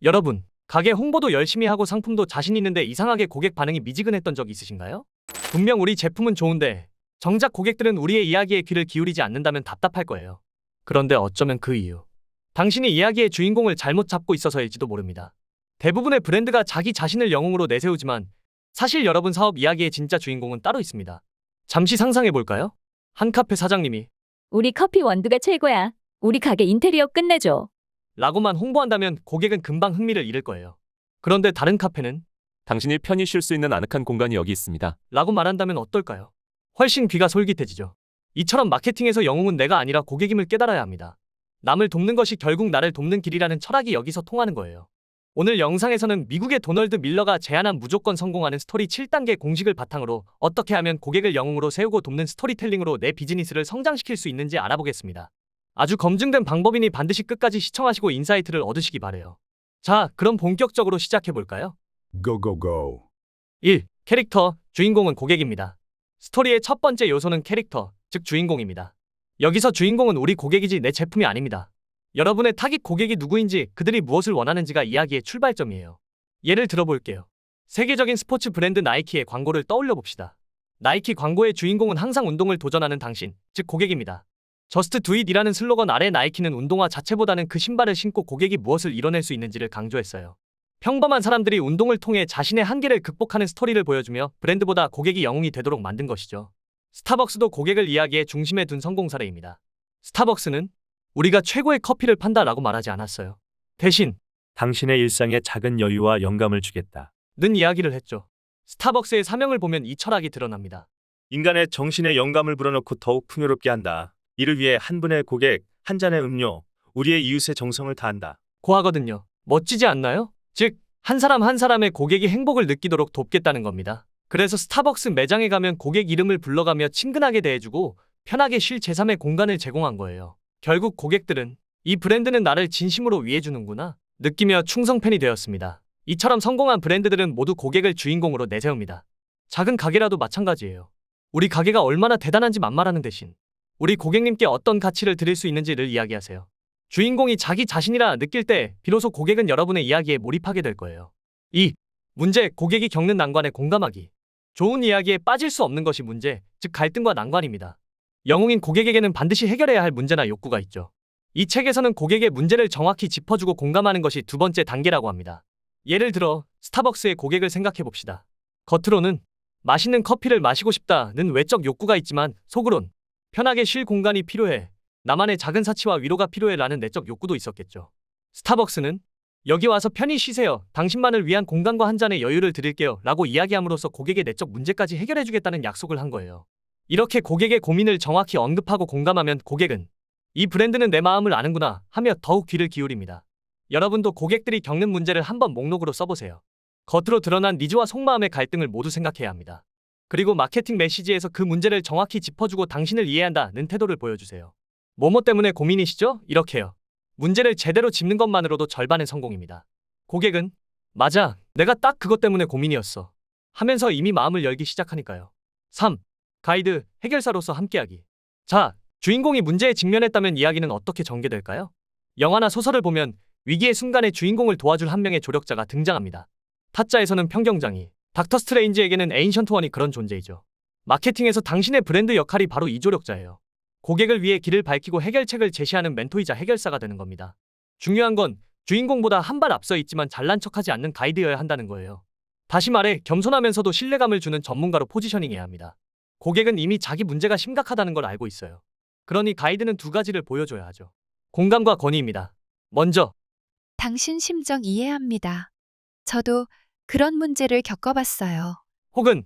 여러분, 가게 홍보도 열심히 하고 상품도 자신 있는데 이상하게 고객 반응이 미지근했던 적 있으신가요? 분명 우리 제품은 좋은데 정작 고객들은 우리의 이야기에 귀를 기울이지 않는다면 답답할 거예요. 그런데 어쩌면 그 이유, 당신이 이야기의 주인공을 잘못 잡고 있어서일지도 모릅니다. 대부분의 브랜드가 자기 자신을 영웅으로 내세우지만 사실 여러분 사업 이야기의 진짜 주인공은 따로 있습니다. 잠시 상상해볼까요? 한 카페 사장님이 우리 커피 원두가 최고야. 우리 가게 인테리어 끝내줘. 라고만 홍보한다면 고객은 금방 흥미를 잃을 거예요. 그런데 다른 카페는 당신이 편히 쉴 수 있는 아늑한 공간이 여기 있습니다. 라고 말한다면 어떨까요? 훨씬 귀가 솔깃해지죠. 이처럼 마케팅에서 영웅은 내가 아니라 고객임을 깨달아야 합니다. 남을 돕는 것이 결국 나를 돕는 길이라는 철학이 여기서 통하는 거예요. 오늘 영상에서는 미국의 도널드 밀러가 제안한 무조건 성공하는 스토리 7단계 공식을 바탕으로 어떻게 하면 고객을 영웅으로 세우고 돕는 스토리텔링으로 내 비즈니스를 성장시킬 수 있는지 알아보겠습니다. 아주 검증된 방법이니 반드시 끝까지 시청하시고 인사이트를 얻으시기 바래요. 자, 그럼 본격적으로 시작해볼까요? Go, go, go. 1. 캐릭터, 주인공은 고객입니다. 스토리의 첫 번째 요소는 캐릭터, 즉 주인공입니다. 여기서 주인공은 우리 고객이지 내 제품이 아닙니다. 여러분의 타깃 고객이 누구인지, 그들이 무엇을 원하는지가 이야기의 출발점이에요. 예를 들어볼게요. 세계적인 스포츠 브랜드 나이키의 광고를 떠올려 봅시다. 나이키 광고의 주인공은 항상 운동을 도전하는 당신, 즉 고객입니다. Just do it 이라는 슬로건 아래 나이키는 운동화 자체보다는 그 신발을 신고 고객이 무엇을 이뤄낼 수 있는지를 강조했어요. 평범한 사람들이 운동을 통해 자신의 한계를 극복하는 스토리를 보여주며 브랜드보다 고객이 영웅이 되도록 만든 것이죠. 스타벅스도 고객을 이야기의 중심에 둔 성공 사례입니다. 스타벅스는 우리가 최고의 커피를 판다라고 말하지 않았어요. 대신 당신의 일상에 작은 여유와 영감을 주겠다. 는 이야기를 했죠. 스타벅스의 사명을 보면 이 철학이 드러납니다. 인간의 정신에 영감을 불어넣고 더욱 풍요롭게 한다. 이를 위해 한 분의 고객, 한 잔의 음료, 우리의 이웃의 정성을 다한다. 고하거든요. 멋지지 않나요? 즉, 한 사람 한 사람의 고객이 행복을 느끼도록 돕겠다는 겁니다. 그래서 스타벅스 매장에 가면 고객 이름을 불러가며 친근하게 대해주고 편하게 쉴 제3의 공간을 제공한 거예요. 결국 고객들은 이 브랜드는 나를 진심으로 위해주는구나 느끼며 충성 팬이 되었습니다. 이처럼 성공한 브랜드들은 모두 고객을 주인공으로 내세웁니다. 작은 가게라도 마찬가지예요. 우리 가게가 얼마나 대단한지 만말하는 대신 우리 고객님께 어떤 가치를 드릴 수 있는지를 이야기하세요. 주인공이 자기 자신이라 느낄 때 비로소 고객은 여러분의 이야기에 몰입하게 될 거예요. 2. 문제, 고객이 겪는 난관에 공감하기. 좋은 이야기에 빠질 수 없는 것이 문제, 즉 갈등과 난관입니다. 영웅인 고객에게는 반드시 해결해야 할 문제나 욕구가 있죠. 이 책에서는 고객의 문제를 정확히 짚어주고 공감하는 것이 두 번째 단계라고 합니다. 예를 들어 스타벅스의 고객을 생각해 봅시다. 겉으로는 맛있는 커피를 마시고 싶다는 외적 욕구가 있지만 속으론 편하게 쉴 공간이 필요해, 나만의 작은 사치와 위로가 필요해 라는 내적 욕구도 있었겠죠. 스타벅스는 여기 와서 편히 쉬세요. 당신만을 위한 공간과 한 잔의 여유를 드릴게요 라고 이야기함으로써 고객의 내적 문제까지 해결해주겠다는 약속을 한 거예요. 이렇게 고객의 고민을 정확히 언급하고 공감하면 고객은 이 브랜드는 내 마음을 아는구나 하며 더욱 귀를 기울입니다. 여러분도 고객들이 겪는 문제를 한번 목록으로 써보세요. 겉으로 드러난 니즈와 속마음의 갈등을 모두 생각해야 합니다. 그리고 마케팅 메시지에서 그 문제를 정확히 짚어주고 당신을 이해한다는 태도를 보여주세요. 뭐뭐 때문에 고민이시죠? 이렇게요. 문제를 제대로 짚는 것만으로도 절반의 성공입니다. 고객은 맞아, 내가 딱 그것 때문에 고민이었어 하면서 이미 마음을 열기 시작하니까요. 3. 가이드, 해결사로서 함께하기. 자, 주인공이 문제에 직면했다면 이야기는 어떻게 전개될까요? 영화나 소설을 보면 위기의 순간에 주인공을 도와줄 한 명의 조력자가 등장합니다. 타짜에서는 평경장이, 닥터 스트레인지에게는 에인션트 원이 그런 존재이죠. 마케팅에서 당신의 브랜드 역할이 바로 이 조력자예요. 고객을 위해 길을 밝히고 해결책을 제시하는 멘토이자 해결사가 되는 겁니다. 중요한 건 주인공보다 한 발 앞서 있지만 잘난 척하지 않는 가이드여야 한다는 거예요. 다시 말해 겸손하면서도 신뢰감을 주는 전문가로 포지셔닝해야 합니다. 고객은 이미 자기 문제가 심각하다는 걸 알고 있어요. 그러니 가이드는 두 가지를 보여줘야 하죠. 공감과 권위입니다. 먼저, 당신 심정 이해합니다. 저도 그런 문제를 겪어봤어요. 혹은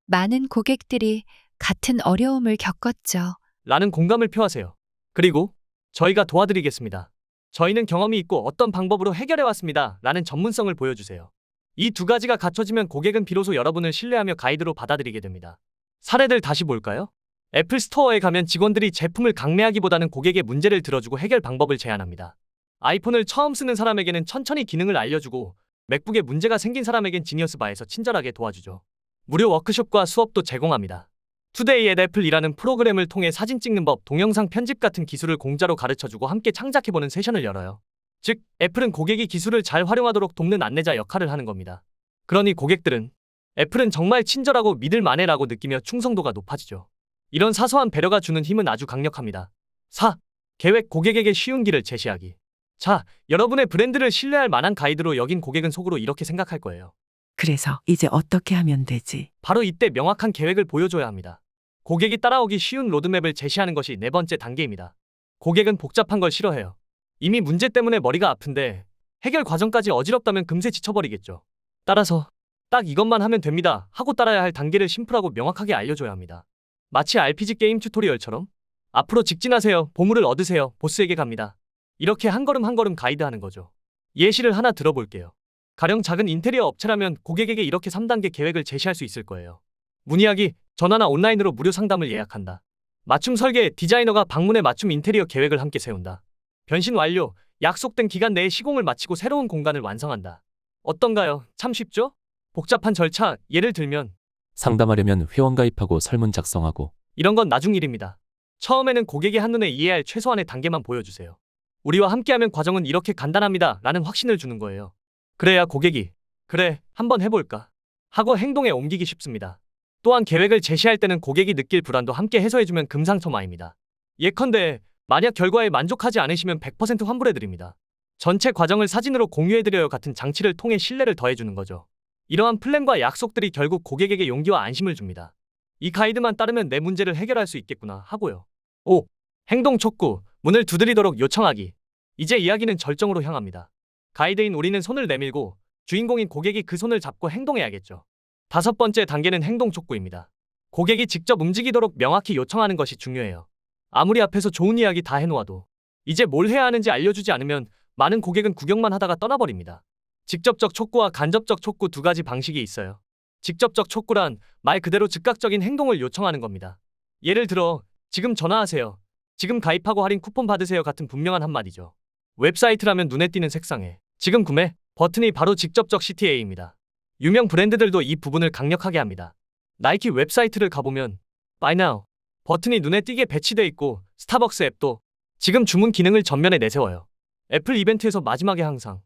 많은 고객들이 같은 어려움을 겪었죠. 라는 공감을 표하세요. 그리고 저희가 도와드리겠습니다. 저희는 경험이 있고 어떤 방법으로 해결해왔습니다 라는 전문성을 보여주세요. 이 두 가지가 갖춰지면 고객은 비로소 여러분을 신뢰하며 가이드로 받아들이게 됩니다. 사례들 다시 볼까요? 애플 스토어에 가면 직원들이 제품을 강매하기보다는 고객의 문제를 들어주고 해결 방법을 제안합니다. 아이폰을 처음 쓰는 사람에게는 천천히 기능을 알려주고 맥북에 문제가 생긴 사람에겐 지니어스 바에서 친절하게 도와주죠. 무료 워크숍과 수업도 제공합니다. 투데이 앳 애플이라는 프로그램을 통해 사진 찍는 법, 동영상 편집 같은 기술을 공짜로 가르쳐주고 함께 창작해보는 세션을 열어요. 즉, 애플은 고객이 기술을 잘 활용하도록 돕는 안내자 역할을 하는 겁니다. 그러니 고객들은 애플은 정말 친절하고 믿을 만해라고 느끼며 충성도가 높아지죠. 이런 사소한 배려가 주는 힘은 아주 강력합니다. 4. 계획 고객에게 쉬운 길을 제시하기. 자, 여러분의 브랜드를 신뢰할 만한 가이드로 여긴 고객은 속으로 이렇게 생각할 거예요. 그래서 이제 어떻게 하면 되지? 바로 이때 명확한 계획을 보여줘야 합니다. 고객이 따라오기 쉬운 로드맵을 제시하는 것이 네 번째 단계입니다. 고객은 복잡한 걸 싫어해요. 이미 문제 때문에 머리가 아픈데 해결 과정까지 어지럽다면 금세 지쳐버리겠죠. 따라서 딱 이것만 하면 됩니다 하고 따라야 할 단계를 심플하고 명확하게 알려줘야 합니다. 마치 RPG 게임 튜토리얼처럼 앞으로 직진하세요, 보물을 얻으세요, 보스에게 갑니다. 이렇게 한 걸음 한 걸음 가이드하는 거죠. 예시를 하나 들어볼게요. 가령 작은 인테리어 업체라면 고객에게 이렇게 3단계 계획을 제시할 수 있을 거예요. 문의하기, 전화나 온라인으로 무료 상담을 예약한다. 맞춤 설계, 디자이너가 방문해 맞춤 인테리어 계획을 함께 세운다. 변신 완료, 약속된 기간 내에 시공을 마치고 새로운 공간을 완성한다. 어떤가요? 참 쉽죠? 복잡한 절차, 예를 들면 상담하려면 회원 가입하고 설문 작성하고 이런 건 나중 일입니다. 처음에는 고객이 한눈에 이해할 최소한의 단계만 보여주세요. 우리와 함께하면 과정은 이렇게 간단합니다 라는 확신을 주는 거예요. 그래야 고객이 그래, 한번 해볼까 하고 행동에 옮기기 쉽습니다. 또한 계획을 제시할 때는 고객이 느낄 불안도 함께 해소해주면 금상첨화입니다. 예컨대 만약 결과에 만족하지 않으시면 100% 환불해드립니다. 전체 과정을 사진으로 공유해드려요 같은 장치를 통해 신뢰를 더해주는 거죠. 이러한 플랜과 약속들이 결국 고객에게 용기와 안심을 줍니다. 이 가이드만 따르면 내 문제를 해결할 수 있겠구나 하고요. 5. 행동 촉구, 문을 두드리도록 요청하기. 이제 이야기는 절정으로 향합니다. 가이드인 우리는 손을 내밀고 주인공인 고객이 그 손을 잡고 행동해야겠죠. 5번째 단계는 행동 촉구입니다. 고객이 직접 움직이도록 명확히 요청하는 것이 중요해요. 아무리 앞에서 좋은 이야기 다 해놓아도 이제 뭘 해야 하는지 알려주지 않으면 많은 고객은 구경만 하다가 떠나버립니다. 직접적 촉구와 간접적 촉구 두 가지 방식이 있어요. 직접적 촉구란 말 그대로 즉각적인 행동을 요청하는 겁니다. 예를 들어 지금 전화하세요, 지금 가입하고 할인 쿠폰 받으세요 같은 분명한 한마디죠. 웹사이트라면 눈에 띄는 색상에 지금 구매 버튼이 바로 직접적 CTA입니다. 유명 브랜드들도 이 부분을 강력하게 합니다. 나이키 웹사이트를 가보면 Buy Now 버튼이 눈에 띄게 배치돼 있고 스타벅스 앱도 지금 주문 기능을 전면에 내세워요. 애플 이벤트에서 마지막에 항상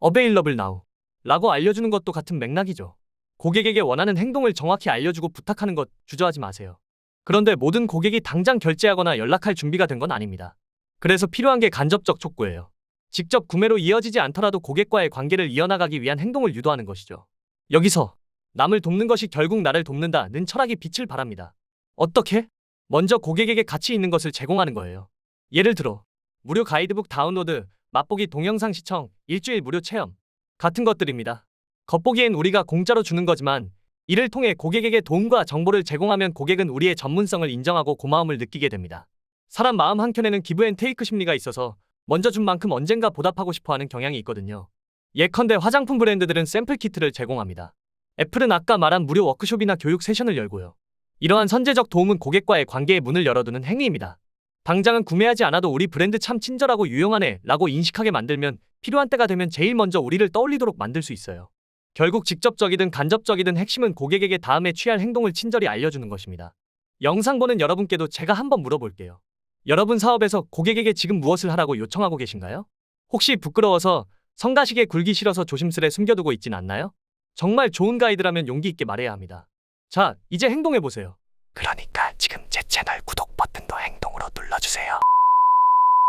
Available Now 라고 알려주는 것도 같은 맥락이죠. 고객에게 원하는 행동을 정확히 알려주고 부탁하는 것 주저하지 마세요. 그런데 모든 고객이 당장 결제하거나 연락할 준비가 된 건 아닙니다. 그래서 필요한 게 간접적 촉구예요. 직접 구매로 이어지지 않더라도 고객과의 관계를 이어나가기 위한 행동을 유도하는 것이죠. 여기서 남을 돕는 것이 결국 나를 돕는다는 철학이 빛을 발합니다. 어떻게? 먼저 고객에게 가치 있는 것을 제공하는 거예요. 예를 들어 무료 가이드북 다운로드, 맛보기 동영상 시청, 일주일 무료 체험 같은 것들입니다. 겉보기엔 우리가 공짜로 주는 거지만 이를 통해 고객에게 도움과 정보를 제공하면 고객은 우리의 전문성을 인정하고 고마움을 느끼게 됩니다. 사람 마음 한켠에는 기브앤테이크 심리가 있어서 먼저 준 만큼 언젠가 보답하고 싶어하는 경향이 있거든요. 예컨대 화장품 브랜드들은 샘플 키트를 제공합니다. 애플은 아까 말한 무료 워크숍이나 교육 세션을 열고요. 이러한 선제적 도움은 고객과의 관계의 문을 열어두는 행위입니다. 당장은 구매하지 않아도 우리 브랜드 참 친절하고 유용하네 라고 인식하게 만들면 필요한 때가 되면 제일 먼저 우리를 떠올리도록 만들 수 있어요. 결국 직접적이든 간접적이든 핵심은 고객에게 다음에 취할 행동을 친절히 알려주는 것입니다. 영상 보는 여러분께도 제가 한번 물어볼게요. 여러분 사업에서 고객에게 지금 무엇을 하라고 요청하고 계신가요? 혹시 부끄러워서 성가시게 굴기 싫어서 조심스레 숨겨두고 있진 않나요? 정말 좋은 가이드라면 용기 있게 말해야 합니다. 자, 이제 행동해보세요. 그러니까 지금 제 채널 구독 버튼도 행동으로 눌러주세요.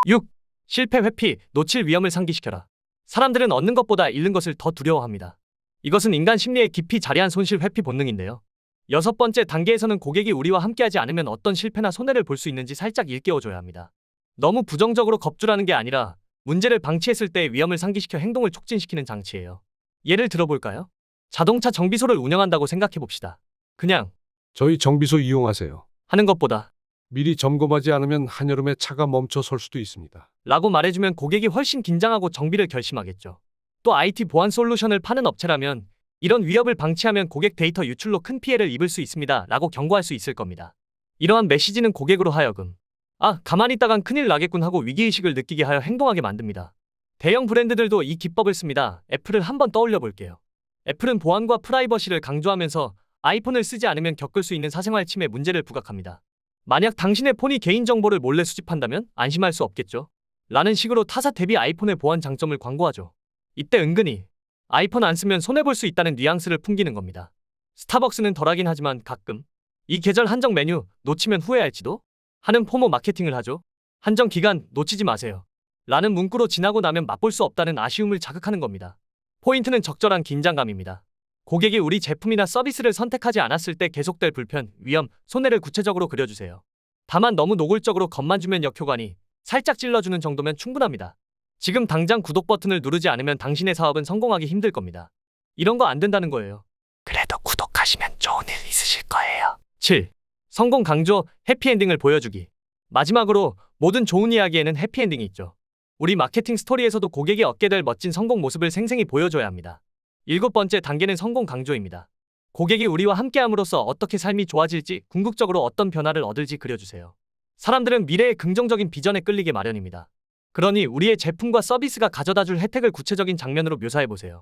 6. 실패 회피, 놓칠 위험을 상기시켜라. 사람들은 얻는 것보다 잃는 것을 더 두려워합니다. 이것은 인간 심리의 깊이 자리한 손실 회피 본능인데요. 6번째 단계에서는 고객이 우리와 함께하지 않으면 어떤 실패나 손해를 볼 수 있는지 살짝 일깨워줘야 합니다. 너무 부정적으로 겁주라는 게 아니라 문제를 방치했을 때의 위험을 상기시켜 행동을 촉진시키는 장치예요. 예를 들어볼까요? 자동차 정비소를 운영한다고 생각해봅시다. 그냥 저희 정비소 이용하세요. 하는 것보다 미리 점검하지 않으면 한여름에 차가 멈춰 설 수도 있습니다. 라고 말해주면 고객이 훨씬 긴장하고 정비를 결심하겠죠. 또 IT 보안 솔루션을 파는 업체라면 이런 위협을 방치하면 고객 데이터 유출로 큰 피해를 입을 수 있습니다 라고 경고할 수 있을 겁니다. 이러한 메시지는 고객으로 하여금 가만히 있다간 큰일 나겠군 하고 위기의식을 느끼게 하여 행동하게 만듭니다. 대형 브랜드들도 이 기법을 씁니다. 애플을 한번 떠올려 볼게요. 애플은 보안과 프라이버시를 강조하면서 아이폰을 쓰지 않으면 겪을 수 있는 사생활 침해 문제를 부각합니다. 만약 당신의 폰이 개인정보를 몰래 수집한다면 안심할 수 없겠죠. 라는 식으로 타사 대비 아이폰의 보안 장점을 광고하죠. 이때 은근히 아이폰 안 쓰면 손해볼 수 있다는 뉘앙스를 풍기는 겁니다. 스타벅스는 덜하긴 하지만 가끔 이 계절 한정 메뉴 놓치면 후회할지도 하는 포모 마케팅을 하죠. 한정 기간 놓치지 마세요. 라는 문구로 지나고 나면 맛볼 수 없다는 아쉬움을 자극하는 겁니다. 포인트는 적절한 긴장감입니다. 고객이 우리 제품이나 서비스를 선택하지 않았을 때 계속될 불편, 위험, 손해를 구체적으로 그려주세요. 다만 너무 노골적으로 겁만 주면 역효과니 살짝 찔러주는 정도면 충분합니다. 지금 당장 구독 버튼을 누르지 않으면 당신의 사업은 성공하기 힘들 겁니다. 이런 거 안 된다는 거예요. 그래도 구독하시면 좋은 일 있으실 거예요. 7. 성공 강조, 해피엔딩을 보여주기. 마지막으로 모든 좋은 이야기에는 해피엔딩이 있죠. 우리 마케팅 스토리에서도 고객이 얻게 될 멋진 성공 모습을 생생히 보여줘야 합니다. 7번째 단계는 성공 강조입니다. 고객이 우리와 함께함으로써 어떻게 삶이 좋아질지, 궁극적으로 어떤 변화를 얻을지 그려주세요. 사람들은 미래의 긍정적인 비전에 끌리게 마련입니다. 그러니 우리의 제품과 서비스가 가져다줄 혜택을 구체적인 장면으로 묘사해보세요.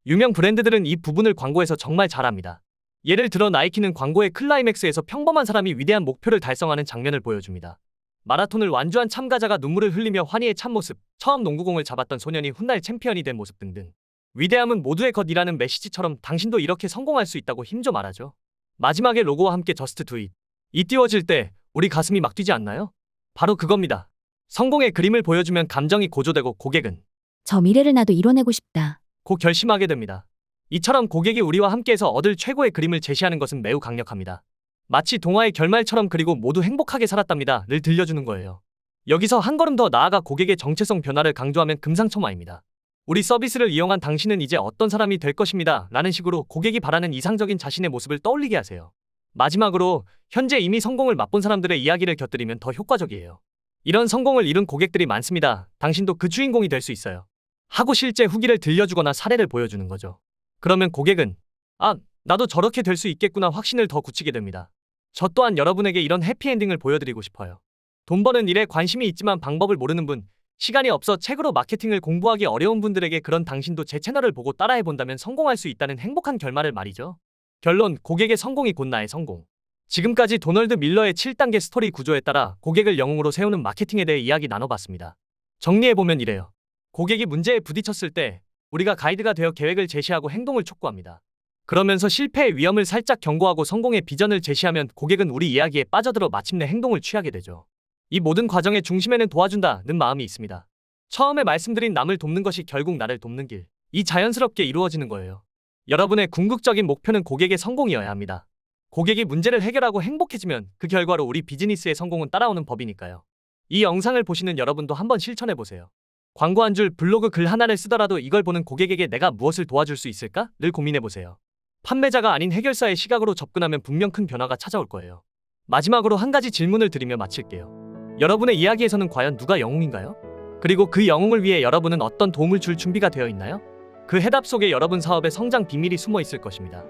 유명 브랜드들은 이 부분을 광고에서 정말 잘합니다. 예를 들어 나이키는 광고의 클라이맥스에서 평범한 사람이 위대한 목표를 달성하는 장면을 보여줍니다. 마라톤을 완주한 참가자가 눈물을 흘리며 환희의 참모습, 처음 농구공을 잡았던 소년이 훗날 챔피언이 된 모습 등등. 위대함은 모두의 것이라는 메시지처럼 당신도 이렇게 성공할 수 있다고 힘줘 말하죠. 마지막에 로고와 함께 Just Do It. 이 띄워질 때 우리 가슴이 막 뛰지 않나요? 바로 그겁니다. 성공의 그림을 보여주면 감정이 고조되고 고객은 저 미래를 나도 이뤄내고 싶다. 고 결심하게 됩니다. 이처럼 고객이 우리와 함께해서 얻을 최고의 그림을 제시하는 것은 매우 강력합니다. 마치 동화의 결말처럼 그리고 모두 행복하게 살았답니다를 들려주는 거예요. 여기서 한 걸음 더 나아가 고객의 정체성 변화를 강조하면 금상첨화입니다. 우리 서비스를 이용한 당신은 이제 어떤 사람이 될 것입니다. 라는 식으로 고객이 바라는 이상적인 자신의 모습을 떠올리게 하세요. 마지막으로 현재 이미 성공을 맛본 사람들의 이야기를 곁들이면 더 효과적이에요. 이런 성공을 이룬 고객들이 많습니다. 당신도 그 주인공이 될 수 있어요. 하고 실제 후기를 들려주거나 사례를 보여주는 거죠. 그러면 고객은 아, 나도 저렇게 될 수 있겠구나 확신을 더 굳히게 됩니다. 저 또한 여러분에게 이런 해피엔딩을 보여드리고 싶어요. 돈 버는 일에 관심이 있지만 방법을 모르는 분, 시간이 없어 책으로 마케팅을 공부하기 어려운 분들에게 그런 당신도 제 채널을 보고 따라해본다면 성공할 수 있다는 행복한 결말을 말이죠. 결론, 고객의 성공이 곧 나의 성공. 지금까지 도널드 밀러의 7단계 스토리 구조에 따라 고객을 영웅으로 세우는 마케팅에 대해 이야기 나눠봤습니다. 정리해보면 이래요. 고객이 문제에 부딪혔을 때 우리가 가이드가 되어 계획을 제시하고 행동을 촉구합니다. 그러면서 실패의 위험을 살짝 경고하고 성공의 비전을 제시하면 고객은 우리 이야기에 빠져들어 마침내 행동을 취하게 되죠. 이 모든 과정의 중심에는 도와준다는 마음이 있습니다. 처음에 말씀드린 남을 돕는 것이 결국 나를 돕는 길. 이 자연스럽게 이루어지는 거예요. 여러분의 궁극적인 목표는 고객의 성공이어야 합니다. 고객이 문제를 해결하고 행복해지면 그 결과로 우리 비즈니스의 성공은 따라오는 법이니까요. 이 영상을 보시는 여러분도 한번 실천해보세요. 광고 한 줄, 블로그 글 하나를 쓰더라도 이걸 보는 고객에게 내가 무엇을 도와줄 수 있을까?를 고민해보세요. 판매자가 아닌 해결사의 시각으로 접근하면 분명 큰 변화가 찾아올 거예요. 마지막으로 한 가지 질문을 드리며 마칠게요. 여러분의 이야기에서는 과연 누가 영웅인가요? 그리고 그 영웅을 위해 여러분은 어떤 도움을 줄 준비가 되어 있나요? 그 해답 속에 여러분 사업의 성장 비밀이 숨어 있을 것입니다.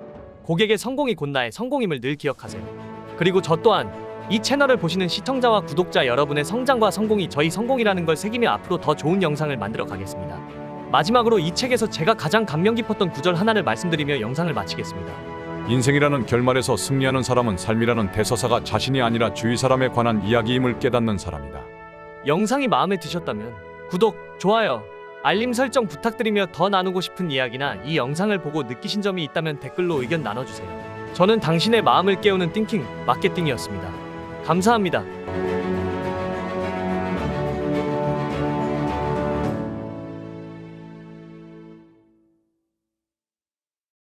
고객의 성공이 곧 나의 성공임을 늘 기억하세요. 그리고 저 또한 이 채널을 보시는 시청자와 구독자 여러분의 성장과 성공이 저희 성공이라는 걸 새기며 앞으로 더 좋은 영상을 만들어 가겠습니다. 마지막으로 이 책에서 제가 가장 감명 깊었던 구절 하나를 말씀드리며 영상을 마치겠습니다. 인생이라는 결말에서 승리하는 사람은 삶이라는 대서사가 자신이 아니라 주위 사람에 관한 이야기임을 깨닫는 사람이다. 영상이 마음에 드셨다면 구독, 좋아요, 알림 설정 부탁드리며 더 나누고 싶은 이야기나 이 영상을 보고 느끼신 점이 있다면 댓글로 의견 나눠주세요. 저는 당신의 마음을 깨우는 띵킹 마케팅이었습니다. 감사합니다.